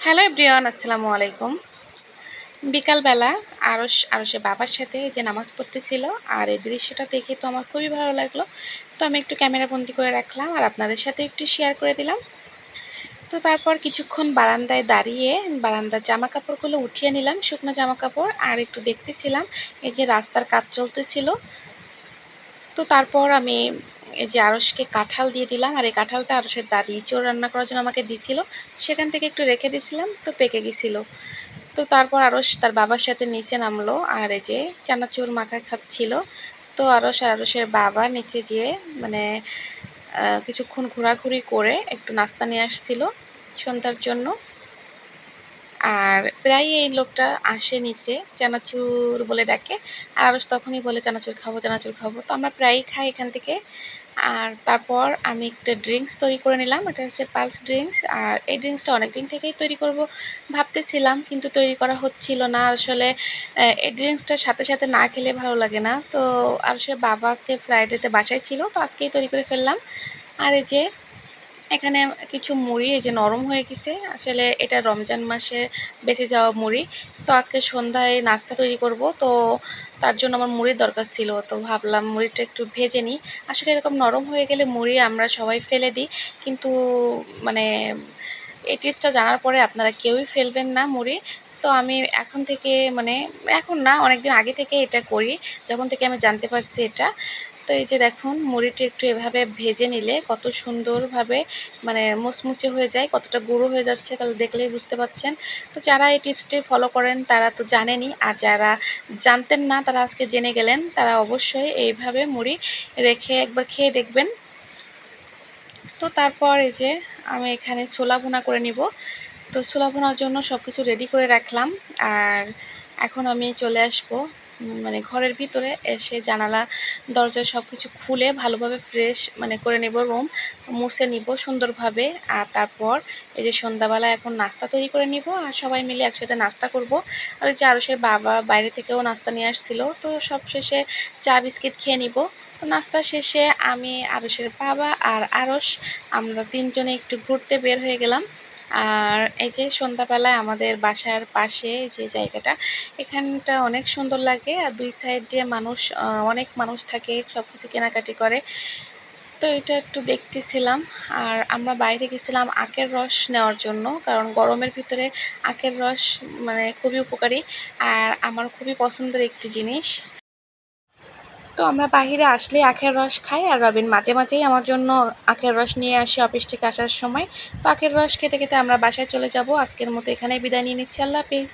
Hello everyone, আসসালামু আলাইকুম। বিকালবেলা আরশের বাবার সাথে যে নামাজ পড়তেছিল, আর এই দৃশ্যটা দেখে তো আমার খুবই ভালো লাগলো। তো আমি একটু ক্যামেরা বন্দি করে রাখলাম আর আপনাদের সাথে একটু শেয়ার করে দিলাম। তো তারপর কিছুক্ষণ বারান্দায় দাঁড়িয়ে বারান্দার জামা কাপড়গুলো উঠিয়ে নিলাম, শুকনো জামা কাপড়, আর একটু দেখতেছিলাম এই যে রাস্তার কাজ চলতেছিল। তো তারপর আমি এই যে আরশকে কাঁঠাল দিয়ে দিলাম, আর এই কাঁঠালটা আরশের দাদি চোর রান্না করার জন্য আমাকে দিছিল, সেখান থেকে একটু রেখে দিছিলাম, তো পেকে গেছিল। তো তারপর আরশ তার বাবার সাথে নিচে নামলো, আর এই যে চানাচুর মাখা খাচ্ছিল। তো আরশ আর আরশের বাবা নিচে যেয়ে মানে কিছুক্ষণ ঘোরাঘুরি করে একটু নাস্তা নিয়ে আসছিল সন্ধ্যার জন্য। আর প্রায় এই লোকটা আসে নিচে, চানাচুর বলে ডাকে, আর আরশ তখনই বলে চানাচুর খাবো চানাচুর খাবো। তো আমরা প্রায়ই খাই এখান থেকে। আর তারপর আমি একটা ড্রিঙ্কস তৈরি করে নিলাম, এটা হচ্ছে পালস ড্রিঙ্কস। আর এই ড্রিঙ্কসটা অনেক দিন থেকেই তৈরি করব ভাবতেছিলাম, কিন্তু তৈরি করা হচ্ছিল না আসলে। এই ড্রিঙ্কসটার সাথে সাথে না খেলে ভালো লাগে না। তো আর সে বাবা আজকে ফ্রাইডেতে বাসায় ছিল, তো আজকেই তৈরি করে ফেললাম। আর এই যে এখানে কিছু মুড়ি এই যে নরম হয়ে গেছে, আসলে এটা রমজান মাসে বেঁচে যাওয়া মুড়ি। তো আজকে সন্ধ্যায় নাস্তা তৈরি করব, তো তার জন্য আমার মুড়ির দরকার ছিল, তো ভাবলাম মুড়িটা একটু ভেজে নিই। আসলে এরকম নরম হয়ে গেলে মুড়ি আমরা সবাই ফেলে দিই, কিন্তু মানে এই টিপসটা জানার পরে আপনারা কেউই ফেলবেন না মুড়ি। তো আমি এখন থেকে এখন না, অনেকদিন আগে থেকে এটা করি, যখন থেকে আমি জানতে পারছি এটা। তো এই যে দেখুন, মুড়িটি একটু এভাবে ভেজে নিলে কত সুন্দরভাবে মুচমুচে হয়ে যায়, কতটা গুঁড়ো হয়ে যাচ্ছে, তাহলে দেখলেই বুঝতে পারছেন। তো যারা এই টিপসটি ফলো করেন তারা তো জানেনই, আর যারা জানতেন না তারা আজকে জেনে গেলেন। তারা অবশ্যই এইভাবে মুড়ি রেখে একবার খেয়ে দেখবেন। তো তারপর এই যে আমি এখানে ছোলা ভুনা করে নিব। তো ছোলা ভুনার জন্য সব কিছু রেডি করে রাখলাম। আর এখন আমি চলে আসবো ঘরের ভিতরে এসে জানালা দরজা সব কিছু খুলে ভালোভাবে ফ্রেশ করে নেব, রুম মুছে নিব সুন্দরভাবে। আর তারপর এই যে সন্ধ্যাবেলা এখন নাস্তা তৈরি করে নিব, আর সবাই মিলে একসাথে নাস্তা করব। আর ওই যে আরশের বাবা বাইরে থেকেও নাস্তা নিয়ে আসছিল, তো সব শেষে চা বিস্কিট খেয়ে নিব। তো নাস্তা শেষে আমি, আরশের বাবা আর আরশ, আমরা তিনজনে একটু ঘুরতে বের হয়ে গেলাম। আর এই যে সন্ধ্যাবেলায় আমাদের বাসার পাশে যে জায়গাটা, এখানটা অনেক সুন্দর লাগে, আর দুই সাইড দিয়ে অনেক মানুষ থাকে, সব কিছু কেনাকাটি করে। তো এটা একটু দেখতেছিলাম। আর আমরা বাইরে গেছিলাম আখের রস নেওয়ার জন্য, কারণ গরমের ভিতরে আখের রস খুবই উপকারী, আর আমার খুবই পছন্দের একটি জিনিস। তো আমরা বাহিরে আসলে আখের রস খাই, আর রবিন মাঝে মাঝেই আমার জন্য আখের রস নিয়ে আসি অফিস থেকে আসার সময়। তো আখের রস খেতে খেতে আমরা বাসায় চলে যাব। আজকের মতো এখানেই বিদায় নিয়ে নিচ্ছি। আল্লাহ হাফেজ।